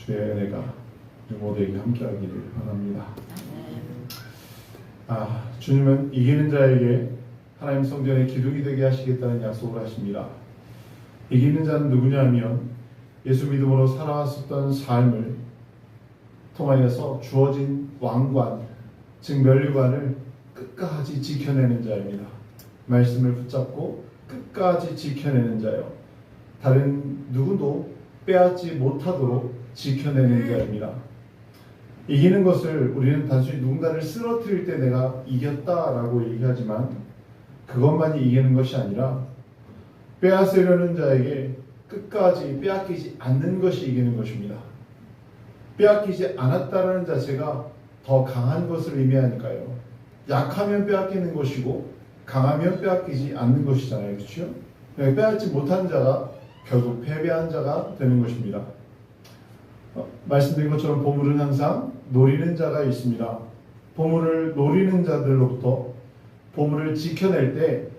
주의 은혜가 우리 모두에게 함께하기를 바랍니다. 주님은 이기는 자에게 하나님 성전의 기둥이 되게 하시겠다는 약속을 하십니다. 이기는 자는 누구냐 하면 예수 믿음으로 살아왔었던 삶을 통하여서 주어진 왕관, 즉 면류관을 끝까지 지켜내는 자입니다. 말씀을 붙잡고 끝까지 지켜내는 자요. 다른 누구도 빼앗지 못하도록 지켜내는 자입니다. 이기는 것을 우리는 단순히 누군가를 쓰러뜨릴 때 내가 이겼다라고 얘기하지만 그것만이 이기는 것이 아니라 빼앗으려는 자에게 끝까지 빼앗기지 않는 것이 이기는 것입니다. 빼앗기지 않았다라는 자체가 더 강한 것을 의미하니까요. 약하면 빼앗기는 것이고 강하면 빼앗기지 않는 것이잖아요. 그렇죠? 빼앗지 못한 자가 결국 패배한 자가 되는 것입니다. 말씀드린 것처럼 보물은 항상 노리는 자가 있습니다. 보물을 노리는 자들로부터 보물을 지켜낼 때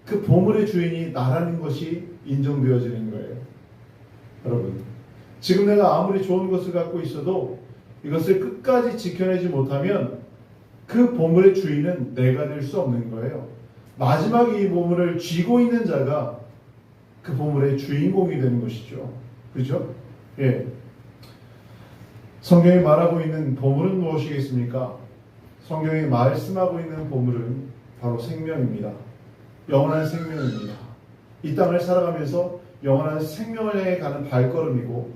그 보물의 주인이 나라는 것이 인정되어지는 거예요. 여러분, 지금 내가 아무리 좋은 것을 갖고 있어도 이것을 끝까지 지켜내지 못하면 그 보물의 주인은 내가 될 수 없는 거예요. 마지막에 이 보물을 쥐고 있는 자가 그 보물의 주인공이 되는 것이죠. 그렇죠? 예. 성경이 말하고 있는 보물은 무엇이겠습니까? 성경이 말씀하고 있는 보물은 바로 생명입니다. 영원한 생명입니다. 이 땅을 살아가면서 영원한 생명을 향해 가는 발걸음이고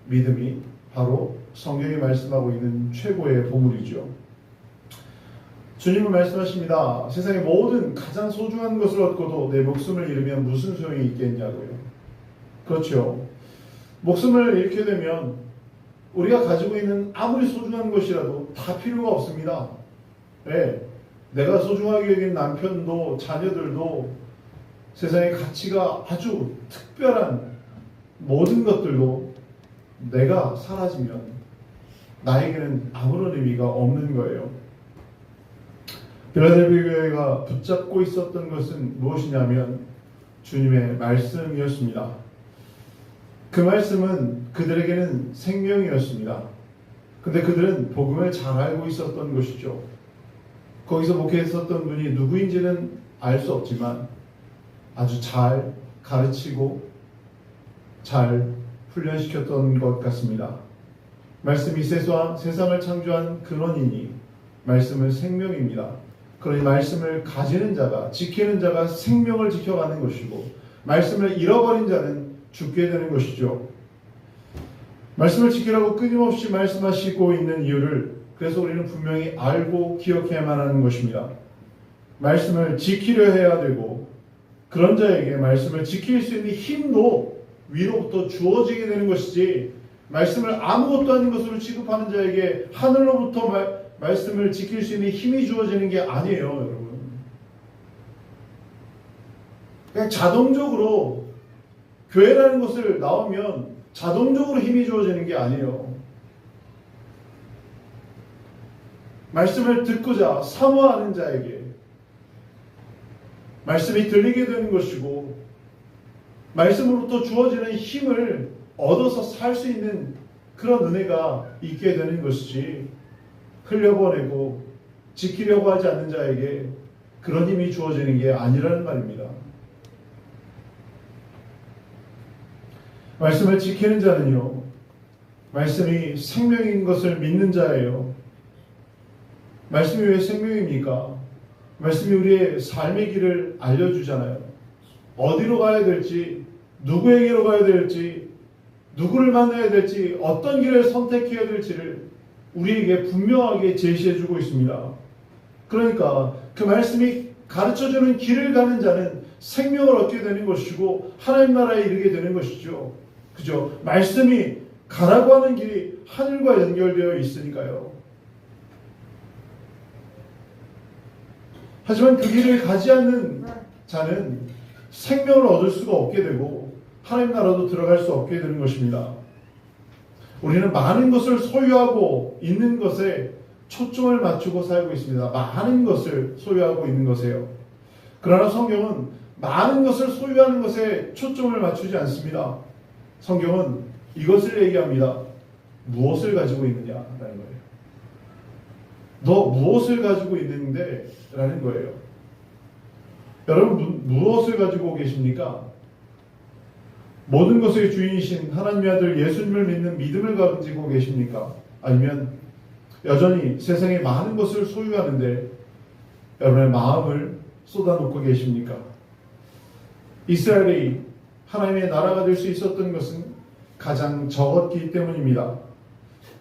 믿음이 바로 성경이 말씀하고 있는 최고의 보물이죠. 주님은 말씀하십니다. 세상의 모든 가장 소중한 것을 얻고도 내 목숨을 잃으면 무슨 소용이 있겠냐고요. 그렇죠. 목숨을 잃게 되면 우리가 가지고 있는 아무리 소중한 것이라도 다 필요가 없습니다. 네. 내가 소중하게 여긴 남편도 자녀들도 세상의 가치가 아주 특별한 모든 것들도 내가 사라지면 나에게는 아무런 의미가 없는 거예요. 빌라델비아 교회가 붙잡고 있었던 것은 무엇이냐면 주님의 말씀이었습니다. 그 말씀은 그들에게는 생명이었습니다. 근데 그들은 복음을 잘 알고 있었던 것이죠. 거기서 목회했었던 분이 누구인지는 알 수 없지만 아주 잘 가르치고 잘 훈련시켰던 것 같습니다. 말씀이 세상을 창조한 근원이니 말씀은 생명입니다. 그러니 말씀을 가지는 자가, 지키는 자가 생명을 지켜가는 것이고 말씀을 잃어버린 자는 죽게 되는 것이죠. 말씀을 지키라고 끊임없이 말씀하시고 있는 이유를 그래서 우리는 분명히 알고 기억해야만 하는 것입니다. 말씀을 지키려 해야 되고 그런 자에게 말씀을 지킬 수 있는 힘도 위로부터 주어지게 되는 것이지 말씀을 아무것도 아닌 것으로 취급하는 자에게 하늘로부터 말씀을 지킬 수 있는 힘이 주어지는 게 아니에요, 여러분. 그냥 자동적으로 교회라는 것을 나오면 자동적으로 힘이 주어지는 게 아니에요. 말씀을 듣고자 사모하는 자에게 말씀이 들리게 되는 것이고 말씀으로부터 주어지는 힘을 얻어서 살 수 있는 그런 은혜가 있게 되는 것이지 흘려보내고 지키려고 하지 않는 자에게 그런 힘이 주어지는 게 아니라는 말입니다. 말씀을 지키는 자는요, 말씀이 생명인 것을 믿는 자예요. 말씀이 왜 생명입니까? 말씀이 우리의 삶의 길을 알려주잖아요. 어디로 가야 될지, 누구에게로 가야 될지, 누구를 만나야 될지, 어떤 길을 선택해야 될지를 우리에게 분명하게 제시해주고 있습니다. 그러니까 그 말씀이 가르쳐주는 길을 가는 자는 생명을 얻게 되는 것이고 하나님 나라에 이르게 되는 것이죠. 그죠? 말씀이 가라고 하는 길이 하늘과 연결되어 있으니까요. 하지만 그 길을 가지 않는 자는 생명을 얻을 수가 없게 되고 하나님 나라도 들어갈 수 없게 되는 것입니다. 우리는 많은 것을 소유하고 있는 것에 초점을 맞추고 살고 있습니다. 많은 것을 소유하고 있는 것에요. 그러나 성경은 많은 것을 소유하는 것에 초점을 맞추지 않습니다. 성경은 이것을 얘기합니다. 무엇을 가지고 있느냐라는 거예요. 너 무엇을 가지고 있는데? 라는 거예요. 여러분 무엇을 가지고 계십니까? 모든 것의 주인이신 하나님의 아들 예수님을 믿는 믿음을 가지고 계십니까? 아니면 여전히 세상에 많은 것을 소유하는데 여러분의 마음을 쏟아놓고 계십니까? 이스라엘이 하나님의 나라가 될 수 있었던 것은 가장 적었기 때문입니다.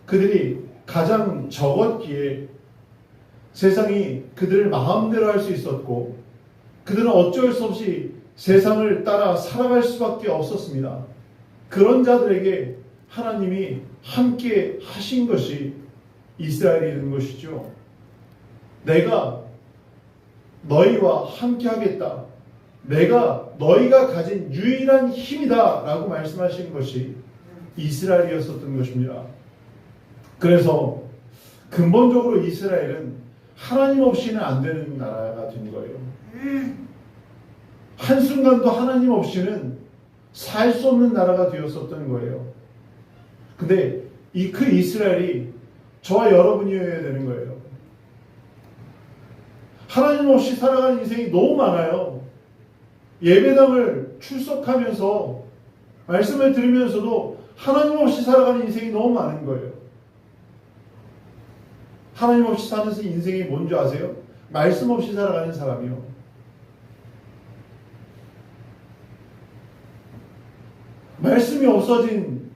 그들이 가장 적었기에 세상이 그들을 마음대로 할 수 있었고 그들은 어쩔 수 없이 세상을 따라 살아갈 수밖에 없었습니다. 그런 자들에게 하나님이 함께 하신 것이 이스라엘이 된 것이죠. 내가 너희와 함께 하겠다. 내가 너희가 가진 유일한 힘이다 라고 말씀하신 것이 이스라엘이었었던 것입니다. 그래서 근본적으로 이스라엘은 하나님 없이는 안 되는 나라가 된 거예요. 한순간도 하나님 없이는 살 수 없는 나라가 되었었던 거예요. 근데 그 이스라엘이 저와 여러분이어야 되는 거예요. 하나님 없이 살아가는 인생이 너무 많아요. 예배당을 출석하면서 말씀을 들으면서도 하나님 없이 살아가는 인생이 너무 많은 거예요. 하나님 없이 사는 인생이 뭔지 아세요? 말씀 없이 살아가는 사람이요. 말씀이 없어진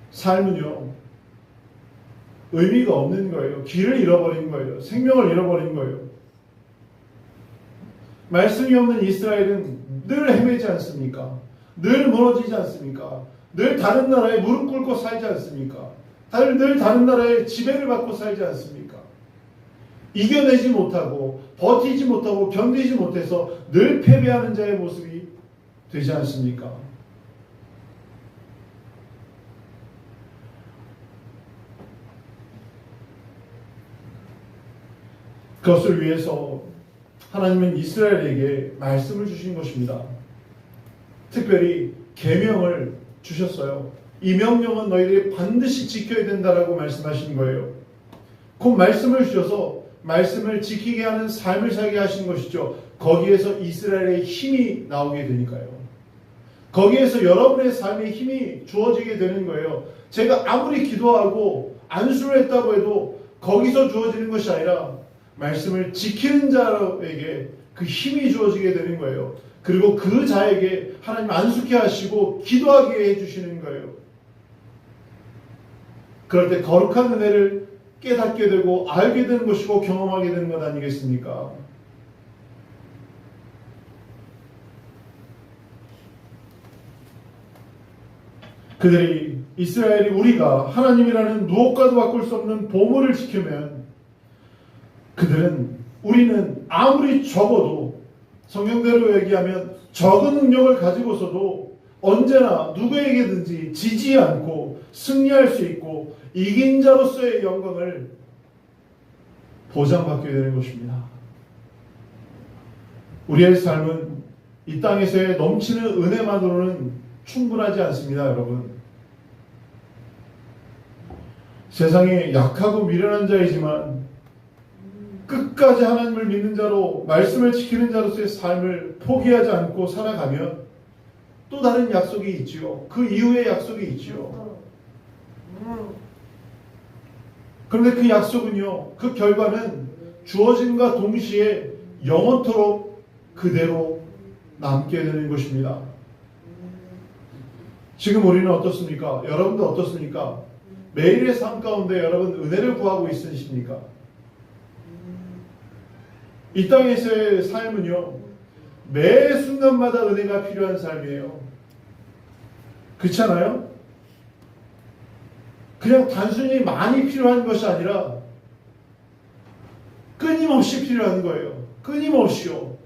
삶은요, 의미가 없는 거예요. 길을 잃어버린 거예요. 생명을 잃어버린 거예요. 말씀이 없는 이스라엘은 늘 헤매지 않습니까? 늘 무너지지 않습니까? 늘 다른 나라에 무릎 꿇고 살지 않습니까? 늘 다른 나라에 지배를 받고 살지 않습니까? 이겨내지 못하고 버티지 못하고 견디지 못해서 늘 패배하는 자의 모습이 되지 않습니까? 그것을 위해서 하나님은 이스라엘에게 말씀을 주신 것입니다. 특별히 계명을 주셨어요. 이 명령은 너희들이 반드시 지켜야 된다라고 말씀하신 거예요. 그 말씀을 주셔서 말씀을 지키게 하는 삶을 살게 하신 것이죠. 거기에서 이스라엘의 힘이 나오게 되니까요. 거기에서 여러분의 삶에 힘이 주어지게 되는 거예요. 제가 아무리 기도하고 안수를 했다고 해도 거기서 주어지는 것이 아니라 말씀을 지키는 자에게 그 힘이 주어지게 되는 거예요. 그리고 그 자에게 하나님 안수케 하시고 기도하게 해주시는 거예요. 그럴 때 거룩한 은혜를 깨닫게 되고 알게 되는 것이고 경험하게 되는 것 아니겠습니까? 그들이 이스라엘이 우리가 하나님이라는 무엇과도 바꿀 수 없는 보물을 지키면 그들은 우리는 아무리 적어도 성경대로 얘기하면 적은 능력을 가지고서도 언제나 누구에게든지 지지 않고 승리할 수 있고 이긴 자로서의 영광을 보장받게 되는 것입니다. 우리의 삶은 이 땅에서의 넘치는 은혜만으로는 충분하지 않습니다, 여러분. 세상에 약하고 미련한 자이지만 끝까지 하나님을 믿는 자로 말씀을 지키는 자로서의 삶을 포기하지 않고 살아가면 또 다른 약속이 있지요. 그 이후의 약속이 있지요. 그런데 그 약속은요, 그 결과는 주어짐과 동시에 영원토록 그대로 남게 되는 것입니다. 지금 우리는 어떻습니까? 여러분도 어떻습니까? 매일의 삶 가운데 여러분 은혜를 구하고 있으십니까? 이 땅에서의 삶은요, 매 순간마다 은혜가 필요한 삶이에요. 그렇지 않아요? 그냥 단순히 많이 필요한 것이 아니라 끊임없이 필요한 거예요. 끊임없이요.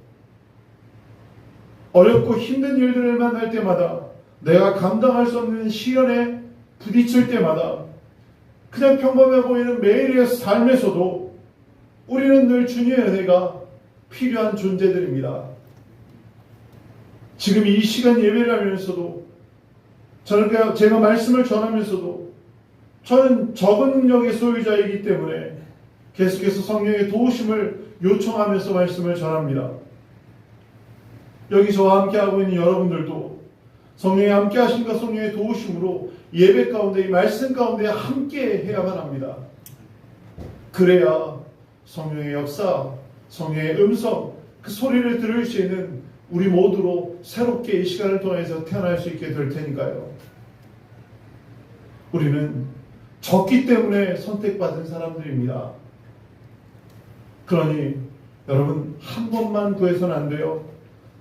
어렵고 힘든 일들을 만날 때마다 내가 감당할 수 없는 시련에 부딪힐 때마다 그냥 평범해 보이는 매일의 삶에서도 우리는 늘 주님의 은혜가 필요한 존재들입니다. 지금 이 시간 예배를 하면서도 제가 말씀을 전하면서도 저는 적은 능력의 소유자이기 때문에 계속해서 성령의 도우심을 요청하면서 말씀을 전합니다. 여기 저와 함께하고 있는 여러분들도 성령의 함께하심과 성령의 도우심으로 예배 가운데, 이 말씀 가운데 함께 해야만 합니다. 그래야 성령의 역사, 성령의 음성, 그 소리를 들을 수 있는 우리 모두로 새롭게 이 시간을 통해서 태어날 수 있게 될 테니까요. 우리는 적기 때문에 선택받은 사람들입니다. 그러니 여러분, 한 번만 구해서는 안 돼요.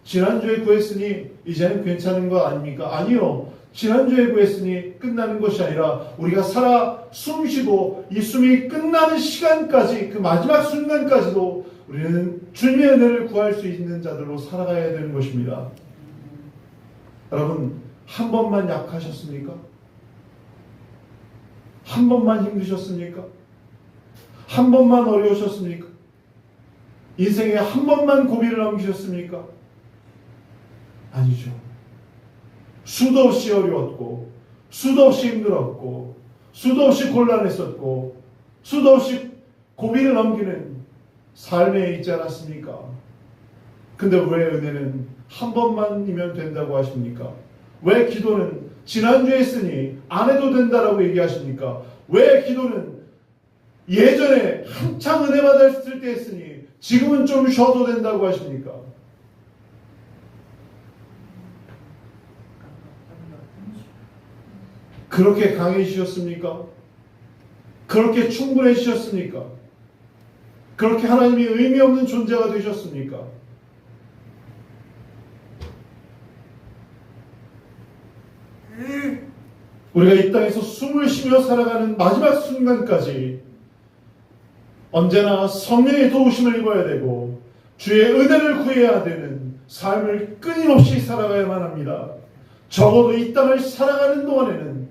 지난주에 구했으니 이제는 괜찮은 거 아닙니까? 아니요. 지난주에 구했으니 끝나는 것이 아니라 우리가 살아 숨쉬고 이 숨이 끝나는 시간까지, 그 마지막 순간까지도 우리는 주님의 은혜를 구할 수 있는 자들로 살아가야 되는 것입니다. 여러분, 한 번만 약하셨습니까? 한 번만 힘드셨습니까? 한 번만 어려우셨습니까? 인생에 한 번만 고비를 넘기셨습니까? 아니죠. 수도 없이 어려웠고, 수도 없이 힘들었고, 수도 없이 곤란했었고, 수도 없이 고비를 넘기는 삶에 있지 않았습니까? 근데 왜 은혜는 한 번만이면 된다고 하십니까? 왜 기도는 지난주에 했으니 안 해도 된다라고 얘기하십니까? 왜 기도는 예전에 한창 은혜 받았을 때 했으니 지금은 좀 쉬어도 된다고 하십니까? 그렇게 강해지셨습니까? 그렇게 충분해지셨습니까? 그렇게 하나님이 의미 없는 존재가 되셨습니까? 우리가 이 땅에서 숨을 쉬며 살아가는 마지막 순간까지 언제나 성령의 도우심을 입어야 되고 주의 은혜를 구해야 되는 삶을 끊임없이 살아가야만 합니다. 적어도 이 땅을 살아가는 동안에는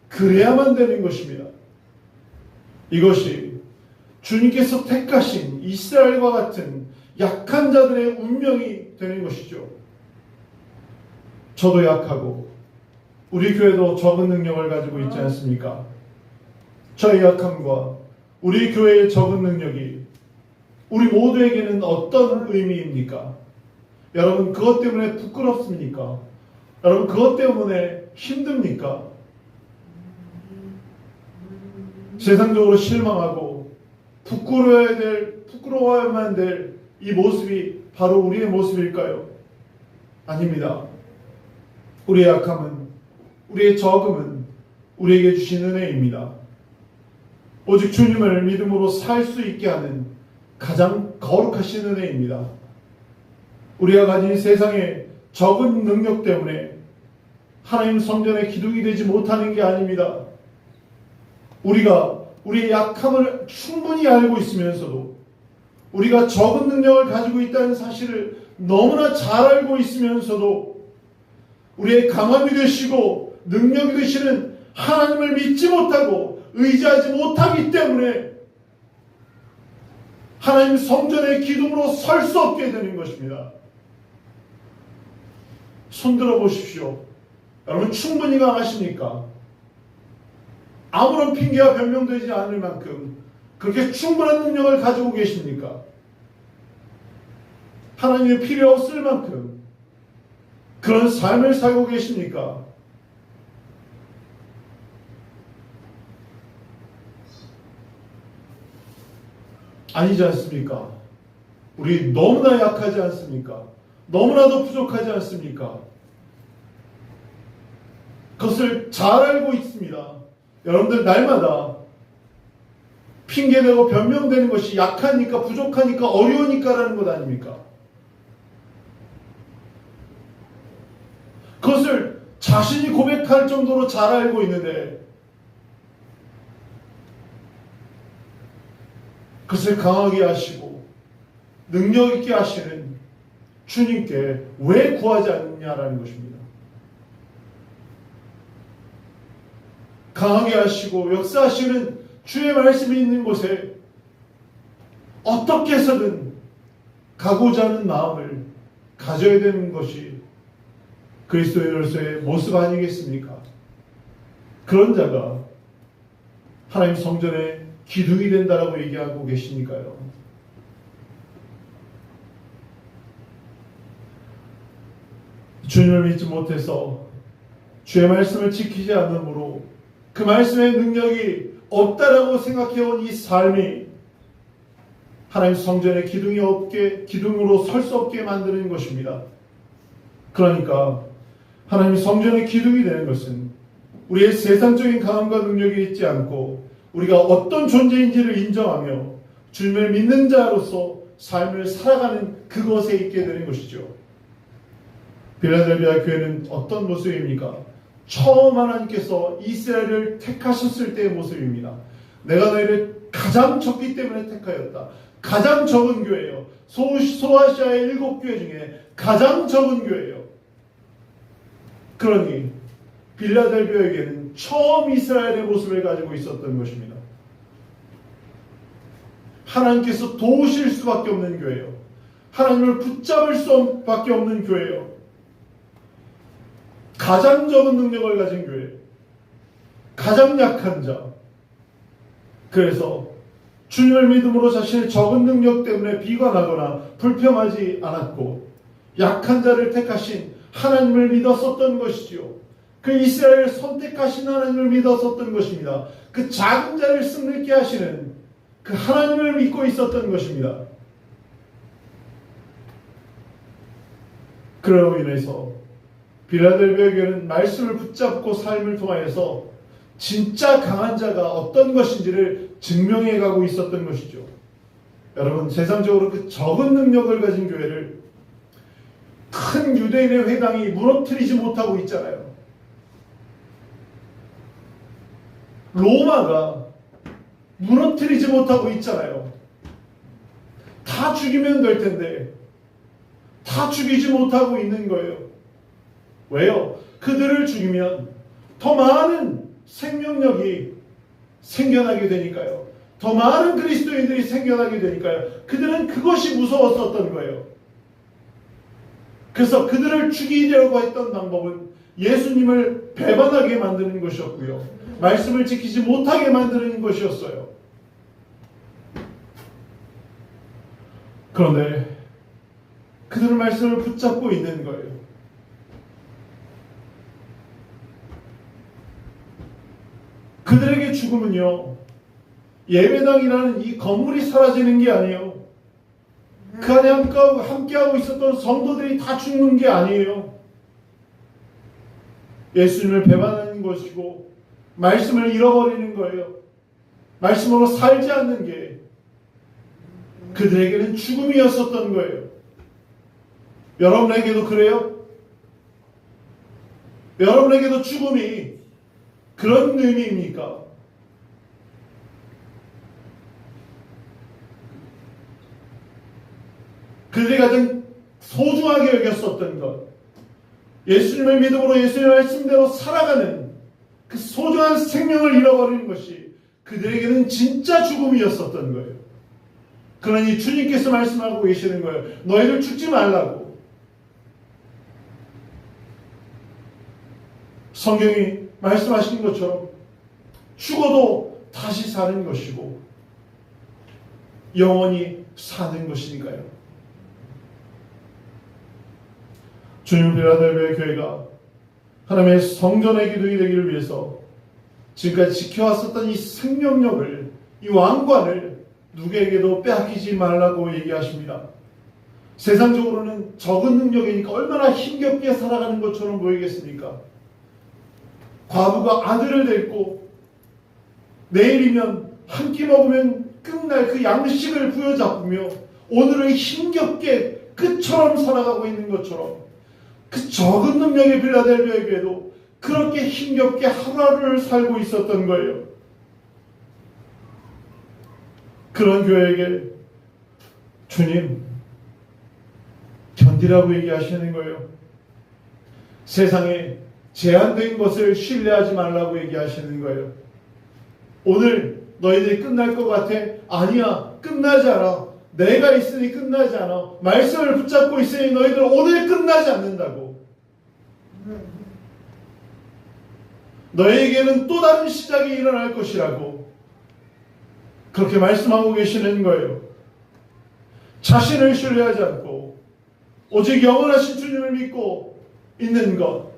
그래야만 되는 것입니다. 이것이 주님께서 택하신 이스라엘과 같은 약한 자들의 운명이 되는 것이죠. 저도 약하고 우리 교회도 적은 능력을 가지고 있지 않습니까? 저의 약함과 우리 교회의 적은 능력이 우리 모두에게는 어떤 의미입니까? 여러분, 그것 때문에 부끄럽습니까? 여러분, 그것 때문에 힘듭니까? 세상적으로 실망하고 부끄러워야만 될 이 모습이 바로 우리의 모습일까요? 아닙니다. 우리의 약함은, 우리의 적음은 우리에게 주신 은혜입니다. 오직 주님을 믿음으로 살 수 있게 하는 가장 거룩하신 은혜입니다. 우리가 가진 세상의 적은 능력 때문에 하나님 성전의 기둥이 되지 못하는 게 아닙니다. 우리가 우리의 약함을 충분히 알고 있으면서도 우리가 적은 능력을 가지고 있다는 사실을 너무나 잘 알고 있으면서도 우리의 강함이 되시고 능력이 되시는 하나님을 믿지 못하고 의지하지 못하기 때문에 하나님 성전의 기둥으로 설 수 없게 되는 것입니다. 손들어 보십시오. 여러분, 충분히 강하십니까? 아무런 핑계와 변명되지 않을 만큼 그렇게 충분한 능력을 가지고 계십니까? 하나님의 필요 없을 만큼 그런 삶을 살고 계십니까? 아니지 않습니까? 우리 너무나 약하지 않습니까? 너무나도 부족하지 않습니까? 그것을 잘 알고 있습니다. 여러분들, 날마다 핑계대고 변명되는 것이 약하니까, 부족하니까, 어려우니까라는 것 아닙니까? 그것을 자신이 고백할 정도로 잘 알고 있는데 그것을 강하게 하시고 능력 있게 하시는 주님께 왜 구하지 않느냐라는 것입니다. 강하게 하시고 역사하시는 주의 말씀이 있는 곳에 어떻게 해서든 가고자 하는 마음을 가져야 되는 것이 그리스도인으로서의 모습 아니겠습니까? 그런 자가 하나님 성전의 기둥이 된다라고 얘기하고 계시니까요. 주님을 믿지 못해서 주의 말씀을 지키지 않으므로 그 말씀의 능력이 없다라고 생각해온 이 삶이 하나님 성전의 기둥이 없게, 기둥으로 설 수 없게 만드는 것입니다. 그러니까 하나님 성전의 기둥이 되는 것은 우리의 세상적인 강함과 능력이 있지 않고 우리가 어떤 존재인지를 인정하며 주님을 믿는 자로서 삶을 살아가는 그것에 있게 되는 것이죠. 빌라델비아 교회는 어떤 모습입니까? 처음 하나님께서 이스라엘을 택하셨을 때의 모습입니다. 내가 너희를 가장 적기 때문에 택하였다. 가장 적은 교회예요. 소아시아의 7교회 중에 가장 적은 교회예요. 그러니 빌라델비아에게는 처음 이스라엘의 모습을 가지고 있었던 것입니다. 하나님께서 도우실 수밖에 없는 교회예요. 하나님을 붙잡을 수밖에 없는 교회예요. 가장 적은 능력을 가진 교회, 가장 약한 자. 그래서 주님을 믿음으로 자신의 적은 능력 때문에 비관하거나 불평하지 않았고 약한 자를 택하신 하나님을 믿었었던 것이지요. 그 이스라엘을 선택하신 하나님을 믿었었던 것입니다. 그 작은 자를 승리케 하시는 그 하나님을 믿고 있었던 것입니다. 그로 인해서 빌라델비아 교회는 말씀을 붙잡고 삶을 통하여서 진짜 강한 자가 어떤 것인지를 증명해 가고 있었던 것이죠. 여러분, 세상적으로 그 적은 능력을 가진 교회를 큰 유대인의 회당이 무너뜨리지 못하고 있잖아요. 로마가 무너뜨리지 못하고 있잖아요. 다 죽이면 될 텐데 다 죽이지 못하고 있는 거예요. 왜요? 그들을 죽이면 더 많은 생명력이 생겨나게 되니까요. 더 많은 그리스도인들이 생겨나게 되니까요. 그들은 그것이 무서웠었던 거예요. 그래서 그들을 죽이려고 했던 방법은 예수님을 배반하게 만드는 것이었고요. 말씀을 지키지 못하게 만드는 것이었어요. 그런데 그들은 말씀을 붙잡고 있는 거예요. 그들에게 죽음은요, 예배당이라는 이 건물이 사라지는 게 아니에요. 그 안에 함께하고 있었던 성도들이 다 죽는 게 아니에요. 예수님을 배반하는 것이고 말씀을 잃어버리는 거예요. 말씀으로 살지 않는 게 그들에게는 죽음이었었던 거예요. 여러분에게도 그래요? 여러분에게도 죽음이 그런 의미입니까? 그들이 가장 소중하게 여겼었던 것, 예수님의 믿음으로 예수님의 말씀대로 살아가는 그 소중한 생명을 잃어버리는 것이 그들에게는 진짜 죽음이었었던 거예요. 그러니 주님께서 말씀하고 계시는 거예요. 너희들 죽지 말라고. 성경이 말씀하신 것처럼 죽어도 다시 사는 것이고 영원히 사는 것이니까요. 주님, 빌라델비아 교회가 하나님의 성전의 기둥이 되기를 위해서 지금까지 지켜왔었던 이 생명력을, 이 왕관을 누구에게도 빼앗기지 말라고 얘기하십니다. 세상적으로는 적은 능력이니까 얼마나 힘겹게 살아가는 것처럼 보이겠습니까? 과부가 아들을 데리고 내일이면 한 끼 먹으면 끝날 그 양식을 부여잡으며 오늘을 힘겹게 끝처럼 살아가고 있는 것처럼 그 적은 능력의 빌라델비아 교회도 그렇게 힘겹게 하루하루를 살고 있었던 거예요. 그런 교회에게 주님 견디라고 얘기하시는 거예요. 세상에 제한된 것을 신뢰하지 말라고 얘기하시는 거예요. 오늘 너희들이 끝날 것 같아? 아니야, 끝나지 않아. 내가 있으니 끝나지 않아. 말씀을 붙잡고 있으니 너희들 오늘 끝나지 않는다고. 너희에게는 또 다른 시작이 일어날 것이라고 그렇게 말씀하고 계시는 거예요. 자신을 신뢰하지 않고 오직 영원하신 주님을 믿고 있는 것,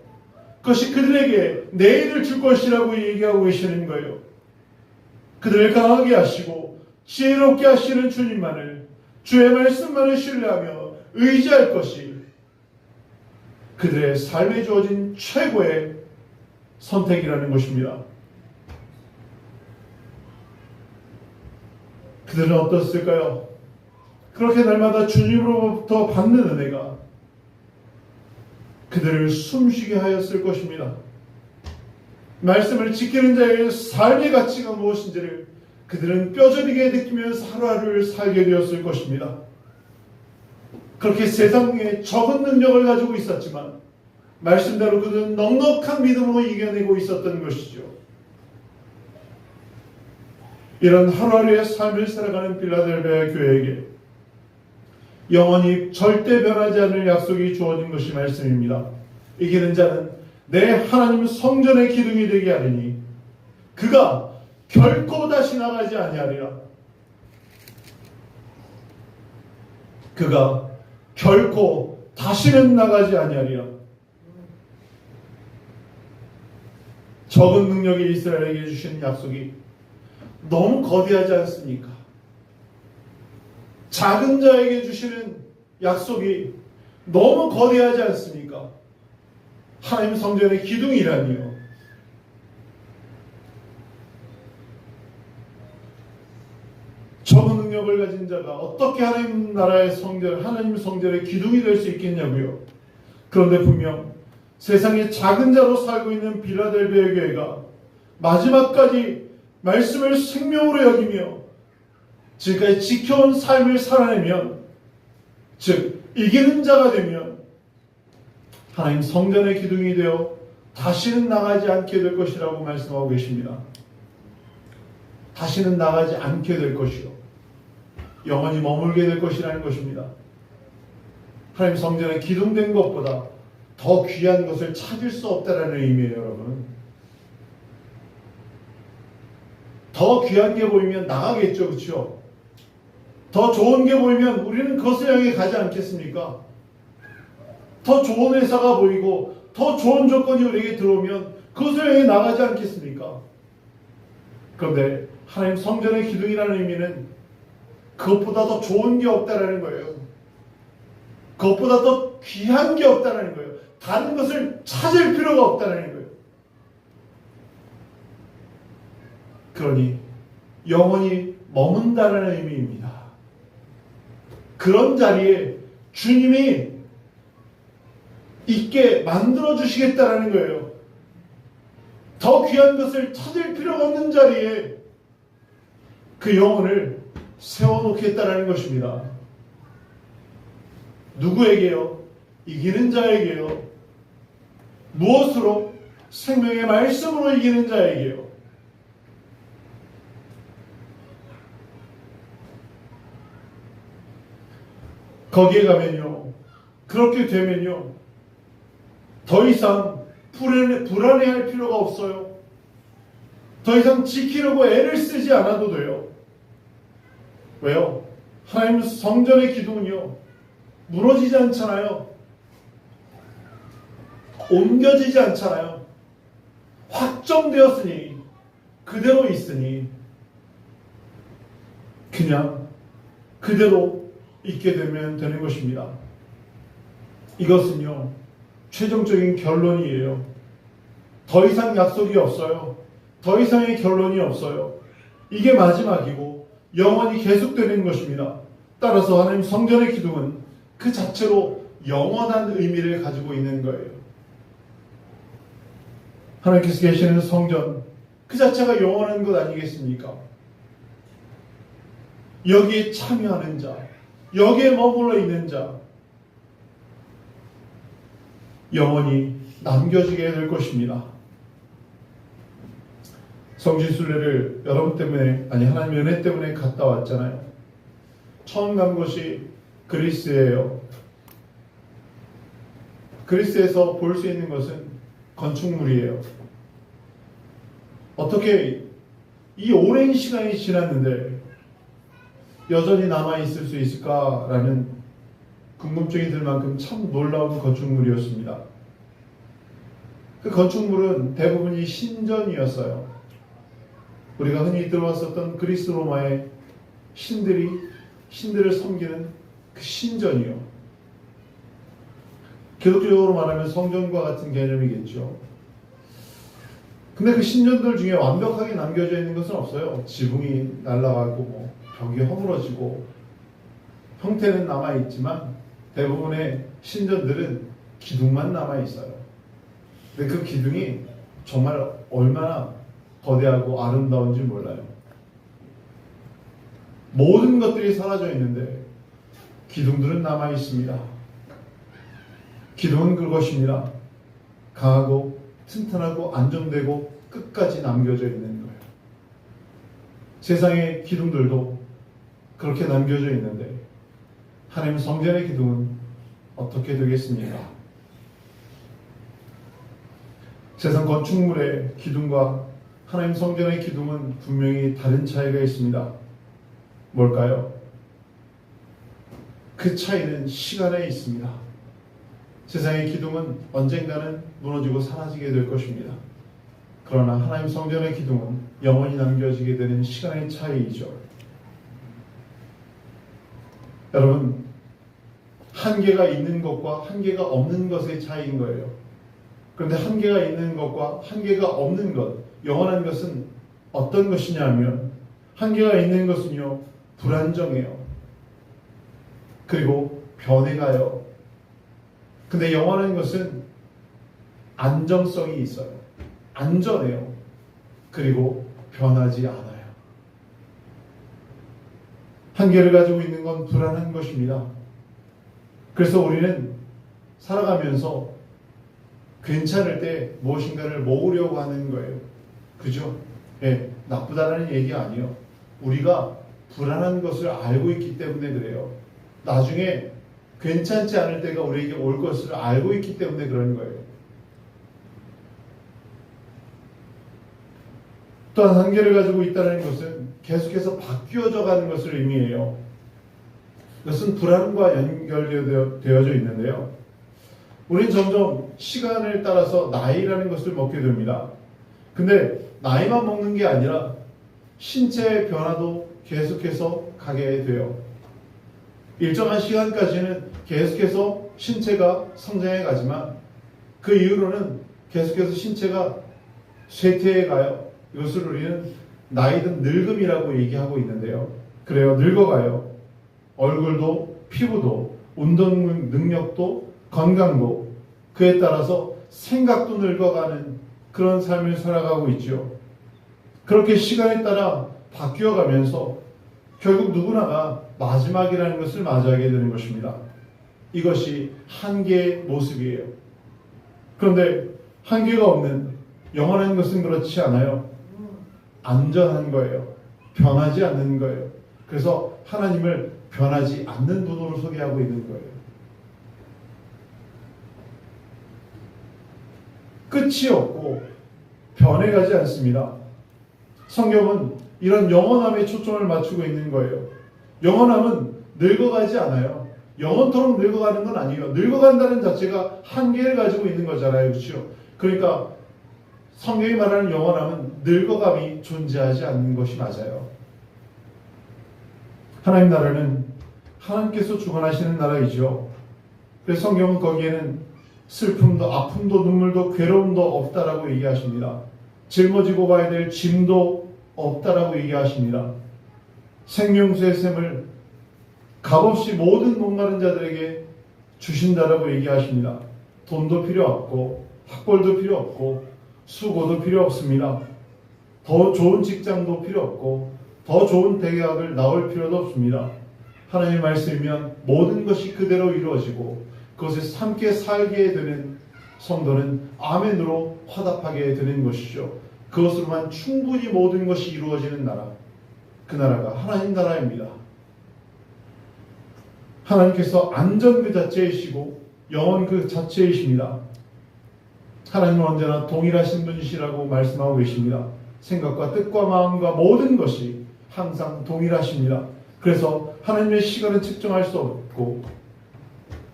그것이 그들에게 내일을 줄 것이라고 얘기하고 계시는 거예요. 그들을 강하게 하시고 지혜롭게 하시는 주님만을, 주의 말씀만을 신뢰하며 의지할 것이 그들의 삶에 주어진 최고의 선택이라는 것입니다. 그들은 어떻을까요? 그렇게 날마다 주님으로부터 받는 은혜가 그들을 숨쉬게 하였을 것입니다. 말씀을 지키는 자의 삶의 가치가 무엇인지를 그들은 뼈저리게 느끼면서 하루하루를 살게 되었을 것입니다. 그렇게 세상에 적은 능력을 가지고 있었지만 말씀대로 그들은 넉넉한 믿음으로 이겨내고 있었던 것이죠. 이런 하루하루의 삶을 살아가는 빌라델비아 교회에게 영원히 절대 변하지 않을 약속이 주어진 것이 말씀입니다. 이기는 자는 내 하나님 성전의 기둥이 되게 하리니 그가 결코 다시 나가지 아니하리라. 그가 결코 다시는 나가지 아니하리라. 적은 능력이 이스라엘에게 주신 약속이 너무 거대하지 않습니까? 작은 자에게 주시는 약속이 너무 거대하지 않습니까? 하나님 성전의 기둥이라니요. 적은 능력을 가진 자가 어떻게 하나님 나라의 성전, 하나님 성전의 기둥이 될 수 있겠냐고요. 그런데 분명 세상의 작은 자로 살고 있는 빌라델비아 교회가 마지막까지 말씀을 생명으로 여기며 지금까지 지켜온 삶을 살아내면, 즉 이기는 자가 되면 하나님 성전의 기둥이 되어 다시는 나가지 않게 될 것이라고 말씀하고 계십니다. 다시는 나가지 않게 될 것이요, 영원히 머물게 될 것이라는 것입니다. 하나님 성전에 기둥된 것보다 더 귀한 것을 찾을 수 없다는 의미예요, 여러분. 더 귀한 게 보이면 나가겠죠, 그렇죠? 더 좋은 게 보이면 우리는 그것을 향해 가지 않겠습니까? 더 좋은 회사가 보이고 더 좋은 조건이 우리에게 들어오면 그것을 향해 나가지 않겠습니까? 그런데 하나님 성전의 기둥이라는 의미는 그것보다 더 좋은 게 없다라는 거예요. 그것보다 더 귀한 게 없다라는 거예요. 다른 것을 찾을 필요가 없다라는 거예요. 그러니 영원히 머문다라는 의미입니다. 그런 자리에 주님이 있게 만들어 주시겠다라는 거예요. 더 귀한 것을 찾을 필요가 없는 자리에 그 영혼을 세워놓겠다라는 것입니다. 누구에게요? 이기는 자에게요. 무엇으로? 생명의 말씀으로 이기는 자에게요. 거기에 가면요, 그렇게 되면요, 더 이상 불안해할 필요가 없어요. 더 이상 지키려고 애를 쓰지 않아도 돼요. 왜요? 하나님 성전의 기둥은요, 무너지지 않잖아요. 옮겨지지 않잖아요. 확정되었으니, 그대로 있으니 그냥 그대로 있게 되면 되는 것입니다. 이것은요, 최종적인 결론이에요. 더 이상 약속이 없어요. 더 이상의 결론이 없어요. 이게 마지막이고 영원히 계속되는 것입니다. 따라서 하나님 성전의 기둥은 그 자체로 영원한 의미를 가지고 있는 거예요. 하나님께서 계시는 성전 그 자체가 영원한 것 아니겠습니까? 여기에 참여하는 자, 여기에 머물러 있는 자, 영원히 남겨지게 될 것입니다. 성지순례를 여러분 때문에, 아니 하나님의 은혜 때문에 갔다 왔잖아요. 처음 간 곳이 그리스예요. 그리스에서 볼 수 있는 것은 건축물이에요. 어떻게 이 오랜 시간이 지났는데 여전히 남아있을 수 있을까라는 궁금증이 들 만큼 참 놀라운 건축물이었습니다. 그 건축물은 대부분이 신전이었어요. 우리가 흔히 들어왔었던 그리스 로마의 신들을 섬기는 그 신전이요. 기독교적으로 말하면 성전과 같은 개념이겠죠. 근데 그 신전들 중에 완벽하게 남겨져 있는 것은 없어요. 지붕이 날아가고 벽이 허물어지고 형태는 남아있지만 대부분의 신전들은 기둥만 남아있어요. 근데 그 기둥이 정말 얼마나 거대하고 아름다운지 몰라요. 모든 것들이 사라져 있는데 기둥들은 남아있습니다. 기둥은 그것입니다. 강하고 튼튼하고 안정되고 끝까지 남겨져 있는 거예요. 세상의 기둥들도 그렇게 남겨져 있는데 하나님 성전의 기둥은 어떻게 되겠습니까? 세상 건축물의 기둥과 하나님 성전의 기둥은 분명히 다른 차이가 있습니다. 뭘까요? 그 차이는 시간에 있습니다. 세상의 기둥은 언젠가는 무너지고 사라지게 될 것입니다. 그러나 하나님 성전의 기둥은 영원히 남겨지게 되는 시간의 차이이죠. 여러분, 한계가 있는 것과 한계가 없는 것의 차이인 거예요. 그런데 한계가 있는 것과 한계가 없는 것, 영원한 것은 어떤 것이냐면 한계가 있는 것은요, 불안정해요. 그리고 변해가요. 근데 영원한 것은 안정성이 있어요. 안전해요. 그리고 변하지 않아요. 한계를 가지고 있는 건 불안한 것입니다. 그래서 우리는 살아가면서 괜찮을 때 무엇인가를 모으려고 하는 거예요. 그죠? 예, 나쁘다라는 얘기 아니에요. 우리가 불안한 것을 알고 있기 때문에 그래요. 나중에 괜찮지 않을 때가 우리에게 올 것을 알고 있기 때문에 그런 거예요. 또한 한계를 가지고 있다는 것은 계속해서 바뀌어져 가는 것을 의미해요. 이것은 불안과 연결되어져 있는데요. 우린 점점 시간을 따라서 나이라는 것을 먹게 됩니다. 근데 나이만 먹는 게 아니라 신체의 변화도 계속해서 가게 돼요. 일정한 시간까지는 계속해서 신체가 성장해 가지만 그 이후로는 계속해서 신체가 쇠퇴해 가요. 이것을 우리는 나이든 늙음이라고 얘기하고 있는데요. 그래요. 늙어가요. 얼굴도 피부도 운동 능력도 건강도 그에 따라서 생각도 늙어가는 그런 삶을 살아가고 있죠. 그렇게 시간에 따라 바뀌어가면서 결국 누구나가 마지막이라는 것을 맞이하게 되는 것입니다. 이것이 한계의 모습이에요. 그런데 한계가 없는 영원한 것은 그렇지 않아요. 안전한 거예요. 변하지 않는 거예요. 그래서 하나님을 변하지 않는 분으로 소개하고 있는 거예요. 끝이 없고 변해가지 않습니다. 성경은 이런 영원함에 초점을 맞추고 있는 거예요. 영원함은 늙어가지 않아요. 영원토록 늙어가는 건 아니에요. 늙어간다는 자체가 한계를 가지고 있는 거잖아요. 그렇죠? 그러니까 성경이 말하는 영원함은 늙어감이 존재하지 않는 것이 맞아요. 하나님 나라는 하나님께서 주관하시는 나라이죠. 그래서 성경은 거기에는 슬픔도 아픔도 눈물도 괴로움도 없다라고 얘기하십니다. 짊어지고 가야 될 짐도 없다라고 얘기하십니다. 생명수의 샘을 값없이 모든 목마른 자들에게 주신다라고 얘기하십니다. 돈도 필요 없고 학벌도 필요 없고 수고도 필요 없습니다. 더 좋은 직장도 필요 없고 더 좋은 대학을 나올 필요도 없습니다. 하나님의 말씀이면 모든 것이 그대로 이루어지고 그것에 함께 살게 되는 성도는 아멘으로 화답하게 되는 것이죠. 그것으로만 충분히 모든 것이 이루어지는 나라, 그 나라가 하나님 나라입니다. 하나님께서 안전 그 자체이시고 영원 그 자체이십니다. 하나님은 언제나 동일하신 분이시라고 말씀하고 계십니다. 생각과 뜻과 마음과 모든 것이 항상 동일하십니다. 그래서 하나님의 시간은 측정할 수 없고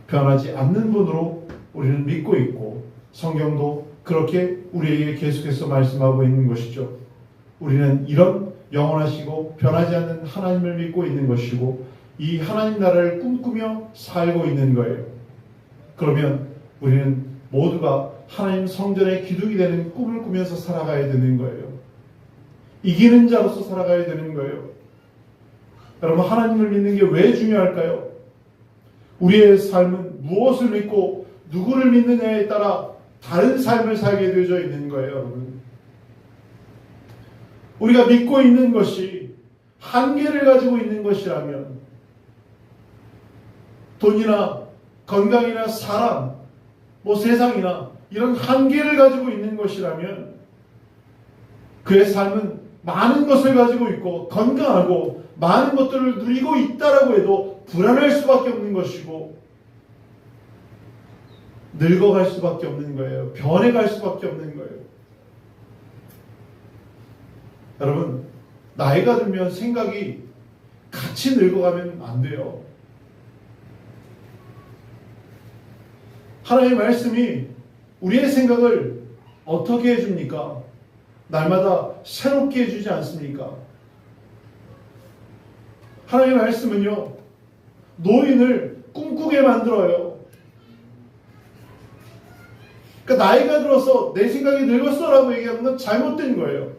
변하지 않는 분으로 우리는 믿고 있고, 성경도 그렇게 우리에게 계속해서 말씀하고 있는 것이죠. 우리는 이런 영원하시고 변하지 않는 하나님을 믿고 있는 것이고, 이 하나님 나라를 꿈꾸며 살고 있는 거예요. 그러면 우리는 모두가 하나님 성전의 기둥이 되는 꿈을 꾸면서 살아가야 되는 거예요. 이기는 자로서 살아가야 되는 거예요. 여러분, 하나님을 믿는 게 왜 중요할까요? 우리의 삶은 무엇을 믿고 누구를 믿느냐에 따라 다른 삶을 살게 되어져 있는 거예요, 여러분. 우리가 믿고 있는 것이 한계를 가지고 있는 것이라면, 돈이나 건강이나 사람, 세상이나 이런 한계를 가지고 있는 것이라면, 그의 삶은 많은 것을 가지고 있고 건강하고 많은 것들을 누리고 있다라고 해도 불안할 수밖에 없는 것이고, 늙어갈 수밖에 없는 거예요. 변해갈 수밖에 없는 거예요. 여러분, 나이가 들면 생각이 같이 늙어가면 안 돼요. 하나님의 말씀이 우리의 생각을 어떻게 해줍니까? 날마다 새롭게 해주지 않습니까? 하나님의 말씀은요, 노인을 꿈꾸게 만들어요. 그러니까 나이가 들어서 내 생각이 늙었어라고 얘기하는 건 잘못된 거예요.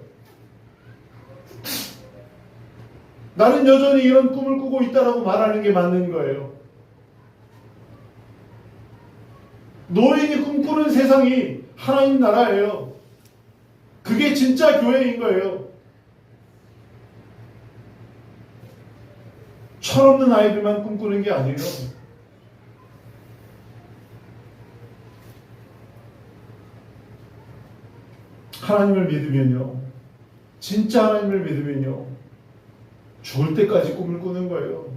나는 여전히 이런 꿈을 꾸고 있다라고 말하는 게 맞는 거예요. 노인이 꿈꾸는 세상이 하나님 나라예요. 그게 진짜 교회인 거예요. 철없는 아이들만 꿈꾸는 게 아니에요. 하나님을 믿으면요, 진짜 하나님을 믿으면요, 죽을 때까지 꿈을 꾸는 거예요.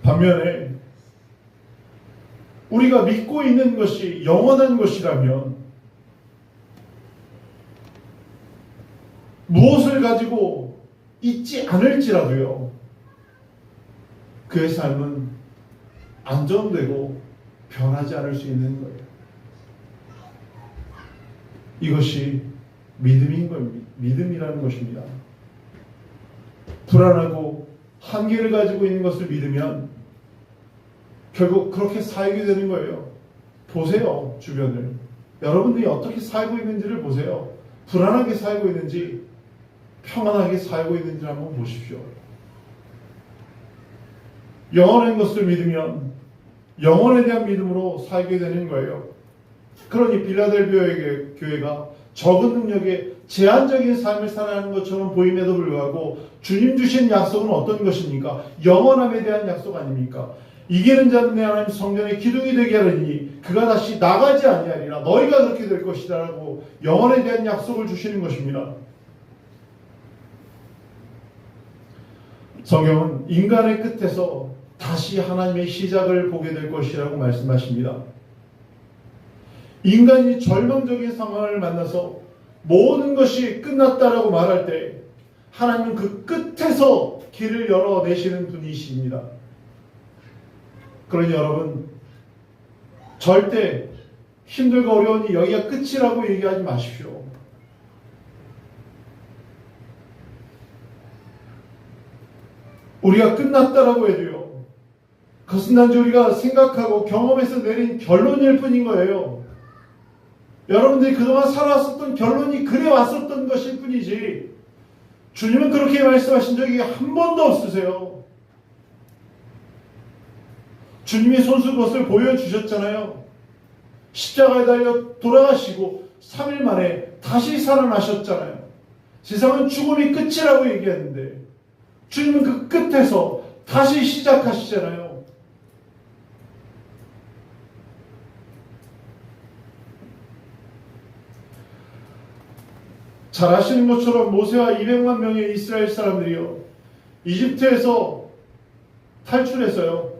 반면에 우리가 믿고 있는 것이 영원한 것이라면, 무엇을 가지고 있지 않을지라도요, 그의 삶은 안정되고 변하지 않을 수 있는 거예요. 이것이 믿음인 겁니다. 믿음이라는 것입니다. 불안하고 한계를 가지고 있는 것을 믿으면 결국 그렇게 살게 되는 거예요. 보세요, 주변을. 여러분들이 어떻게 살고 있는지를 보세요. 불안하게 살고 있는지 평안하게 살고 있는지 한번 보십시오. 영원한 것을 믿으면 영원에 대한 믿음으로 살게 되는 거예요. 그러니 빌라델비아 교회가 적은 능력에 제한적인 삶을 살아가는 것처럼 보임에도 불구하고 주님 주신 약속은 어떤 것입니까? 영원함에 대한 약속 아닙니까? 이기는 자는 내 하나님 성전의 기둥이 되게 하리니 그가 다시 나가지 아니하리라. 너희가 그렇게 될 것이다 라고 영원에 대한 약속을 주시는 것입니다. 성경은 인간의 끝에서 다시 하나님의 시작을 보게 될 것이라고 말씀하십니다. 인간이 절망적인 상황을 만나서 모든 것이 끝났다라고 말할 때 하나님은 그 끝에서 길을 열어내시는 분이십니다. 그러니 여러분, 절대 힘들고 어려우니 여기가 끝이라고 얘기하지 마십시오. 우리가 끝났다라고 해도요, 그것은 단지 우리가 생각하고 경험해서 내린 결론일 뿐인 거예요. 여러분들이 그동안 살아왔었던 결론이 그래 왔었던 것일 뿐이지, 주님은 그렇게 말씀하신 적이 한 번도 없으세요. 주님이 손수 그것을 보여주셨잖아요. 십자가에 달려 돌아가시고 3일 만에 다시 살아나셨잖아요. 세상은 죽음이 끝이라고 얘기했는데 주님은 그 끝에서 다시 시작하시잖아요. 잘 아시는 것처럼 모세와 200만 명의 이스라엘 사람들이요, 이집트에서 탈출해서요,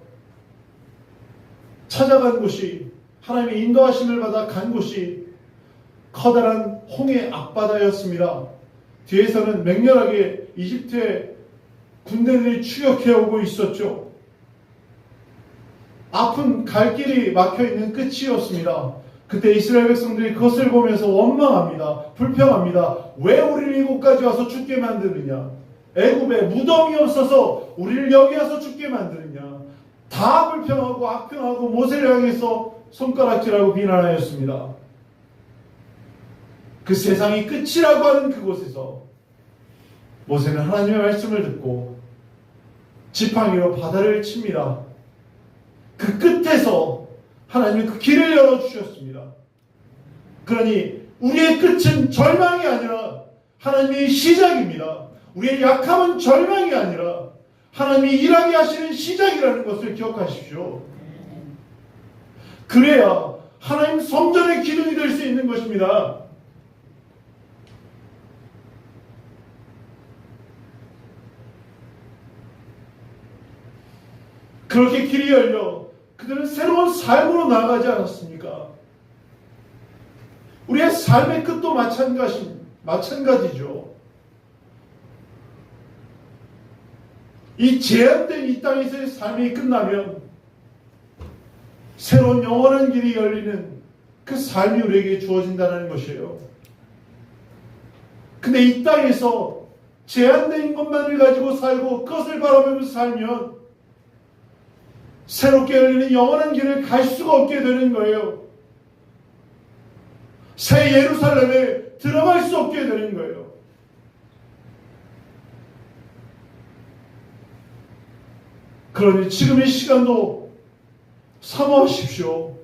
찾아간 곳이, 하나님의 인도하심을 받아 간 곳이 커다란 홍해 앞바다였습니다. 뒤에서는 맹렬하게 이집트의 군대들이 추격해 오고 있었죠. 아픈 갈 길이 막혀있는 끝이었습니다. 그때 이스라엘 백성들이 그것을 보면서 원망합니다. 불평합니다. 왜 우리를 이곳까지 와서 죽게 만드느냐? 애굽에 무덤이 없어서 우리를 여기 와서 죽게 만드느냐? 다 불평하고 악평하고 모세를 향해서 손가락질하고 비난하였습니다. 그 세상이 끝이라고 하는 그곳에서 모세는 하나님의 말씀을 듣고 지팡이로 바다를 칩니다. 그 끝에서 하나님은 그 길을 열어주셨습니다. 그러니 우리의 끝은 절망이 아니라 하나님의 시작입니다. 우리의 약함은 절망이 아니라 하나님이 일하게 하시는 시작이라는 것을 기억하십시오. 그래야 하나님 성전의 기둥이 될 수 있는 것입니다. 그렇게 길이 열려 그들은 새로운 삶으로 나아가지 않았습니까? 우리의 삶의 끝도 마찬가지죠. 이 제한된 이 땅에서의 삶이 끝나면 새로운 영원한 길이 열리는 그 삶이 우리에게 주어진다는 것이에요. 근데 이 땅에서 제한된 것만을 가지고 살고 그것을 바라보면서 살면 새롭게 열리는 영원한 길을 갈 수가 없게 되는 거예요. 새 예루살렘에 들어갈 수 없게 되는 거예요. 그러니 지금 이 시간도 사모하십시오.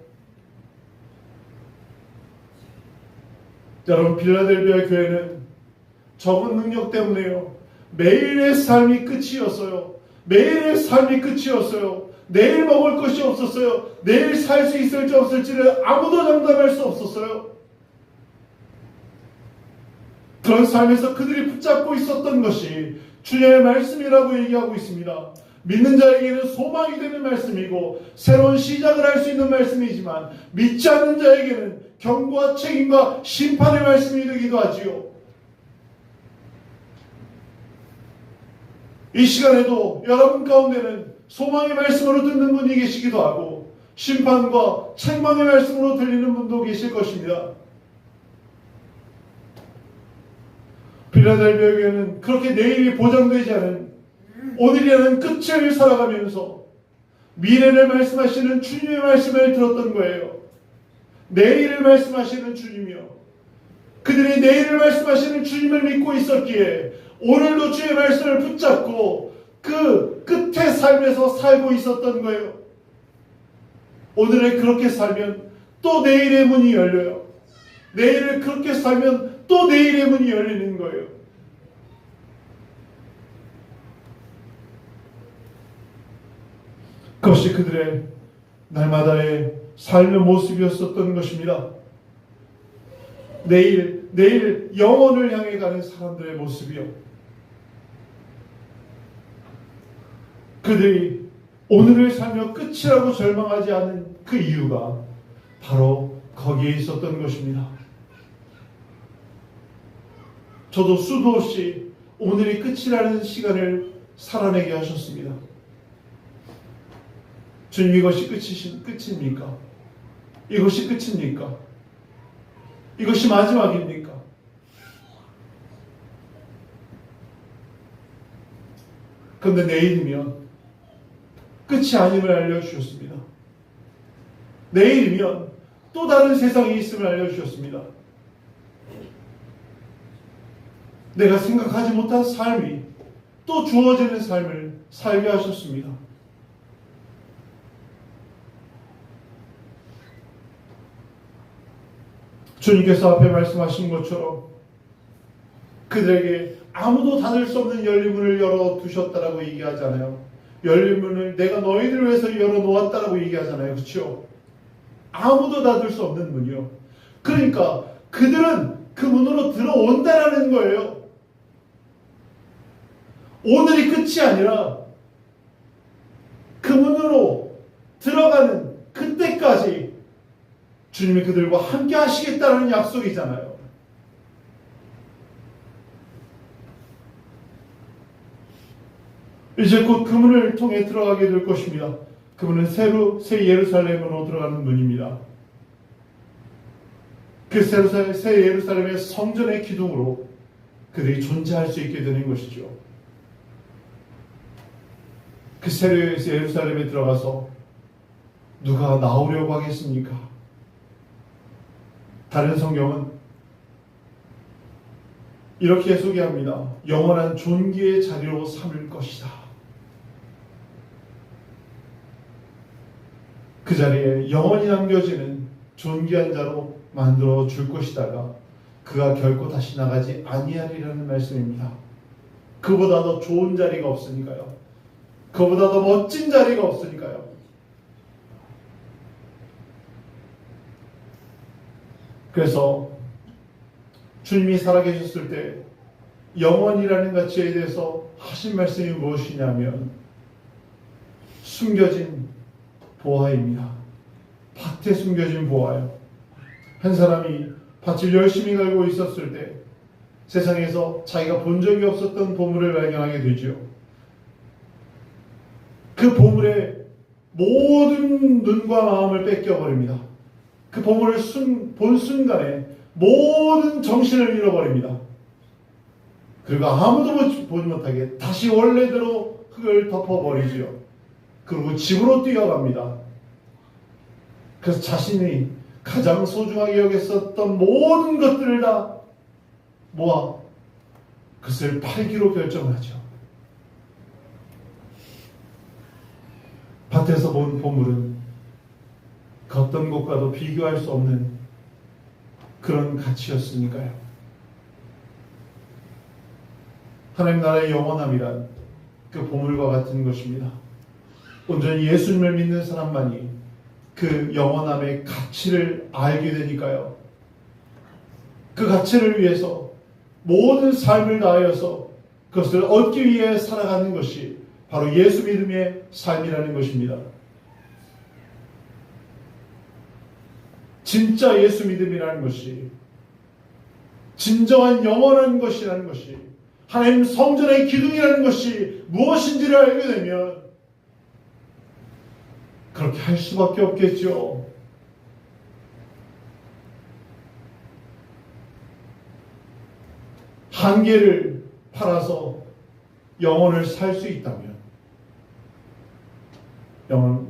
여러분, 빌라델비아 교회는 적은 능력 때문에요. 매일의 삶이 끝이었어요. 매일의 삶이 끝이었어요. 내일 먹을 것이 없었어요. 내일 살 수 있을지 없을지를 아무도 장담할 수 없었어요. 그런 삶에서 그들이 붙잡고 있었던 것이 주님의 말씀이라고 얘기하고 있습니다. 믿는 자에게는 소망이 되는 말씀이고 새로운 시작을 할 수 있는 말씀이지만 믿지 않는 자에게는 경고와 책임과 심판의 말씀이 되기도 하지요. 이 시간에도 여러분 가운데는 소망의 말씀으로 듣는 분이 계시기도 하고 심판과 책망의 말씀으로 들리는 분도 계실 것입니다. 빌라델비아 교회는 그렇게 내일이 보장되지 않은 오늘이라는 끝을 살아가면서 미래를 말씀하시는 주님의 말씀을 들었던 거예요. 내일을 말씀하시는 주님이요. 그들이 내일을 말씀하시는 주님을 믿고 있었기에 오늘도 주의 말씀을 붙잡고 그 끝의 삶에서 살고 있었던 거예요. 오늘을 그렇게 살면 또 내일의 문이 열려요. 내일을 그렇게 살면 또 내일의 문이 열리는 거예요. 그것이 그들의 날마다의 삶의 모습이었었던 것입니다. 내일 영혼을 향해 가는 사람들의 모습이요. 그들이 오늘을 살며 끝이라고 절망하지 않은 그 이유가 바로 거기에 있었던 것입니다. 저도 수도 없이 오늘이 끝이라는 시간을 살아내게 하셨습니다. 주님, 이것이 끝입니까? 이것이 끝입니까? 이것이 마지막입니까? 그런데 내일이면 끝이 아님을 알려주셨습니다. 내일이면 또 다른 세상이 있음을 알려주셨습니다. 내가 생각하지 못한 삶이 또 주어지는 삶을 살게 하셨습니다. 주님께서 앞에 말씀하신 것처럼 그들에게 아무도 닫을 수 없는 열린 문을 열어두셨다라고 얘기하잖아요. 열린 문을 내가 너희들을 위해서 열어놓았다라고 얘기하잖아요. 그렇죠? 아무도 닫을 수 없는 문이요. 그러니까 그들은 그 문으로 들어온다라는 거예요. 오늘이 끝이 아니라 그 문으로 들어가는 그때까지 주님이 그들과 함께 하시겠다는 약속이잖아요. 이제 곧 그 문을 통해 들어가게 될 것입니다. 그 문은 새 예루살렘으로 들어가는 문입니다. 그 새 예루살렘의 성전의 기둥으로 그들이 존재할 수 있게 되는 것이죠. 그 새 예루살렘에 들어가서 누가 나오려고 하겠습니까? 다른 성경은 이렇게 소개합니다. 영원한 존귀의 자리로 삼을 것이다. 그 자리에 영원히 남겨지는 존귀한 자로 만들어 줄 것이다가 그가 결코 다시 나가지 아니하리라는 말씀입니다. 그보다 더 좋은 자리가 없으니까요. 그보다 더 멋진 자리가 없으니까요. 그래서 주님이 살아계셨을 때 영원이라는 가치에 대해서 하신 말씀이 무엇이냐면 숨겨진 보화입니다. 밭에 숨겨진 보화요. 한 사람이 밭을 열심히 갈고 있었을 때 세상에서 자기가 본 적이 없었던 보물을 발견하게 되죠. 그 보물의 모든 눈과 마음을 뺏겨버립니다. 그 보물을 본 순간에 모든 정신을 잃어버립니다. 그리고 아무도 보지 못하게 다시 원래대로 흙을 덮어버리죠. 그리고 집으로 뛰어갑니다. 그래서 자신이 가장 소중하게 여겼었던 모든 것들을 다 모아 그것을 팔기로 결정하죠. 밭에서 본 보물은 그 어떤 것과도 비교할 수 없는 그런 가치였으니까요. 하나님 나라의 영원함이란 그 보물과 같은 것입니다. 온전히 예수님을 믿는 사람만이 그 영원함의 가치를 알게 되니까요. 그 가치를 위해서 모든 삶을 다하여서 그것을 얻기 위해 살아가는 것이 바로 예수 믿음의 삶이라는 것입니다. 진짜 예수 믿음이라는 것이 진정한 영원한 것이라는 것이 하나님 성전의 기둥이라는 것이 무엇인지를 알게 되면 그렇게 할 수밖에 없겠죠. 한 개를 팔아서 영혼을 살 수 있다면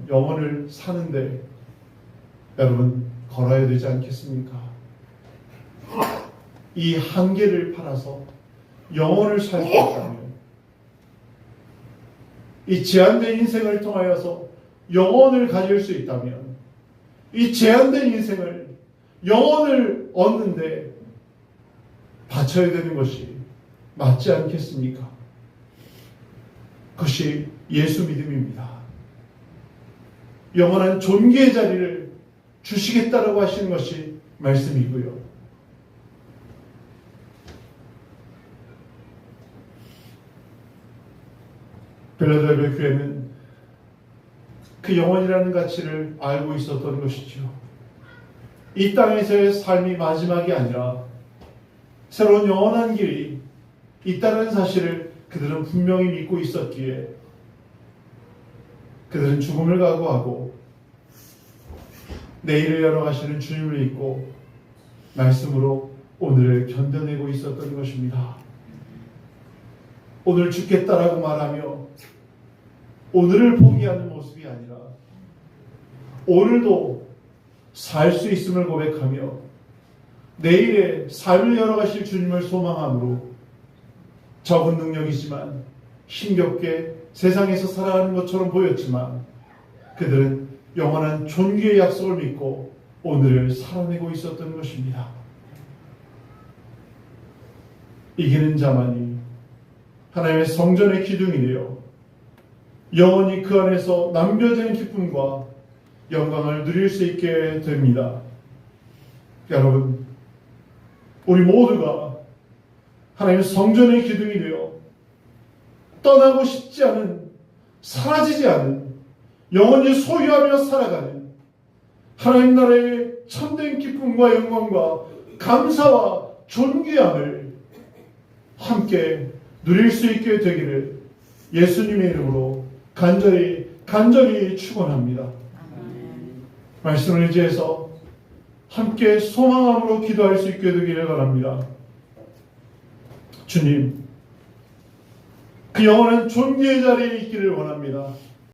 영혼을 사는데 여러분 걸어야 되지 않겠습니까? 이 한 개를 팔아서 영혼을 살 수 있다면 이 제한된 인생을 통하여서 영혼을 가질 수 있다면 이 제한된 인생을 영혼을 얻는데 바쳐야 되는 것이 맞지 않겠습니까? 그것이 예수 믿음입니다. 영원한 존귀의 자리를 주시겠다라고 하시는 것이 말씀이고요. 빌라델비아 교회는 그 영원이라는 가치를 알고 있었던 것이죠. 이 땅에서의 삶이 마지막이 아니라 새로운 영원한 길이 있다는 사실을 그들은 분명히 믿고 있었기에 그들은 죽음을 각오하고 내일을 열어가시는 주님을 믿고 말씀으로 오늘을 견뎌내고 있었던 것입니다. 오늘 죽겠다라고 말하며 오늘을 포기하는 모습이 아니라 오늘도 살 수 있음을 고백하며 내일의 삶을 열어가실 주님을 소망함으로 적은 능력이지만 힘겹게 세상에서 살아가는 것처럼 보였지만 그들은 영원한 존귀의 약속을 믿고 오늘을 살아내고 있었던 것입니다. 이기는 자만이 하나님의 성전의 기둥이 되어 영원히 그 안에서 남겨지는 기쁨과 영광을 누릴 수 있게 됩니다. 여러분, 우리 모두가 하나님의 성전의 기둥이 되어 떠나고 싶지 않은, 사라지지 않은, 영원히 소유하며 살아가는 하나님 나라의 참된 기쁨과 영광과 감사와 존귀함을 함께 누릴 수 있게 되기를 예수님의 이름으로 간절히 축원합니다. 말씀을 의지해서 함께 소망함으로 기도할 수 있게 되기를 바랍니다. 주님, 그 영원한 존귀의 자리에 있기를 원합니다.